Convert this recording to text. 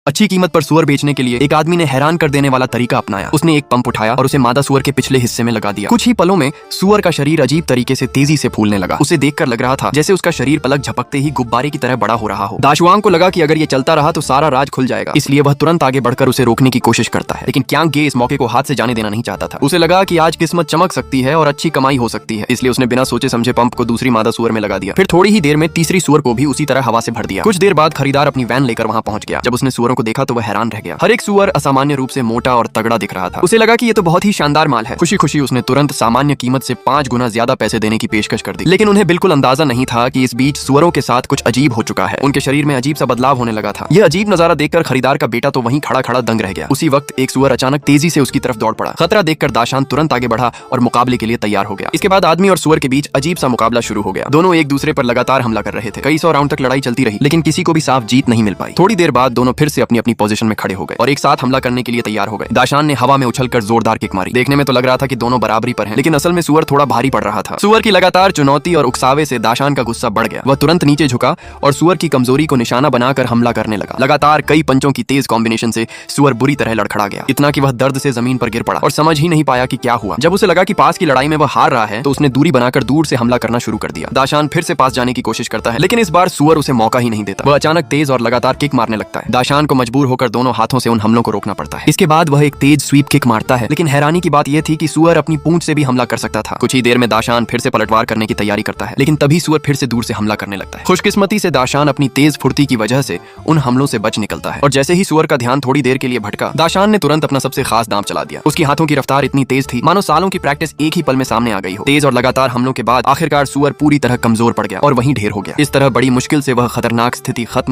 अच्छी कीमत पर सुअर बेचने के लिए एक आदमी ने हैरान कर देने वाला तरीका अपनाया। उसने एक पंप उठाया और उसे मादा सुअर के पिछले हिस्से में लगा दिया। कुछ ही पलों में सुअर का शरीर अजीब तरीके से तेजी से फूलने लगा। उसे देखकर लग रहा था जैसे उसका शरीर पलक झपकते ही गुब्बारे की तरह बड़ा हो रहा हो। दाशवांग को लगा कि अगर ये चलता रहा तो सारा राज खुल जाएगा, इसलिए वह तुरंत आगे बढ़कर उसे रोकने की कोशिश करता है। लेकिन क्यांग गे इस मौके को हाथ से जाने देना नहीं चाहता था। उसे लगा कि आज किस्मत चमक सकती है और अच्छी कमाई हो सकती है, इसलिए उसने बिना सोचे समझे पंप को दूसरी मादा सुअर में लगा दिया। फिर थोड़ी ही देर में तीसरी सुअर को भी उसी तरह हवा से भर दिया। कुछ देर बाद खरीदार अपनी वैन लेकर वहां पहुंच गया। जब उसने सुअरों को देखा तो वह हैरान रह गया। हर एक सुअर असामान्य रूप से मोटा और तगड़ा दिख रहा था। उसे लगा कि ये तो बहुत ही शानदार माल है। खुशी खुशी उसने तुरंत सामान्य कीमत से 5 गुना ज्यादा पैसे देने की पेशकश कर दी। लेकिन उन्हें बिल्कुल अंदाजा नहीं था कि इस बीच सुअरों के साथ कुछ अजीब हो चुका है। उनके शरीर में अजीब सा बदलाव होने लगा था। यह अजीब नजारा देखकर खरीदार का बेटा तो वहीं खड़ा खड़ा दंग रह गया। उसी वक्त एक सुअर अचानक तेजी से उसकी तरफ दौड़ पड़ा। खतरा देखकर दाशान तुरंत आगे बढ़ा और मुकाबले के लिए तैयार हो गया। इसके बाद आदमी और सुअर के बीच अजीब सा मुकाबला शुरू हो गया। दोनों एक दूसरे पर लगातार हमला कर रहे थे। कई 100 राउंड तक लड़ाई चलती रही, लेकिन किसी को भी साफ जीत नहीं मिल पाई। थोड़ी देर बाद दोनों फिर से अपनी अपनी पोजीशन में खड़े हो गए और एक साथ हमला करने के लिए तैयार हो गए। दाशान ने हवा में उछलकर जोरदार किक मारी। देखने में तो लग रहा था कि दोनों बराबरी पर हैं, लेकिन असल में सुअर थोड़ा भारी पड़ रहा था। सुअर की लगातार चुनौती और उकसावे से दाशान का गुस्सा बढ़ गया। वह तुरंत नीचे झुका और सुअर की कमजोरी को निशाना बनाकर हमला करने लगा। लगातार कई पंचों की तेज कॉम्बिनेशन से सुअर बुरी तरह लड़खड़ा गया, इतना कि वह दर्द से जमीन पर गिर पड़ा और समझ ही नहीं पाया कि क्या हुआ। जब उसे लगा कि पास की लड़ाई में वह हार रहा है तो उसने दूरी बनाकर दूर से हमला करना शुरू कर दिया। दाशान फिर से पास जाने की कोशिश करता है, लेकिन इस बार सुअर उसे मौका ही नहीं देता। वह अचानक तेज और लगातार किक मारने लगता है। दाशान को मजबूर होकर दोनों हाथों से उन हमलों को रोकना पड़ता है। इसके बाद वह एक तेज स्वीप किक मारता है, लेकिन हैरानी की बात यह थी कि सुअर अपनी पूंछ से भी हमला कर सकता था। कुछ ही देर में दाशान फिर से पलटवार करने की तैयारी करता है, लेकिन तभी सुअर फिर से दूर से हमला करने लगता है। खुशकिस्मती से दाशान अपनी तेज फुर्ती की वजह से उन हमलों से बच निकलता है और जैसे ही सुअर का ध्यान थोड़ी देर के लिए भटका, दाशान ने तुरंत अपना सबसे खास दांव चला दिया। उसकी हाथों की रफ्तार इतनी तेज थी मानो सालों की प्रैक्टिस एक ही पल में सामने आ गई हो। तेज और लगातार हमलों के बाद आखिरकार सुअर पूरी तरह कमजोर पड़ गया और वहीं ढेर हो गया। इस तरह बड़ी मुश्किल से वह खतरनाक स्थिति खत्म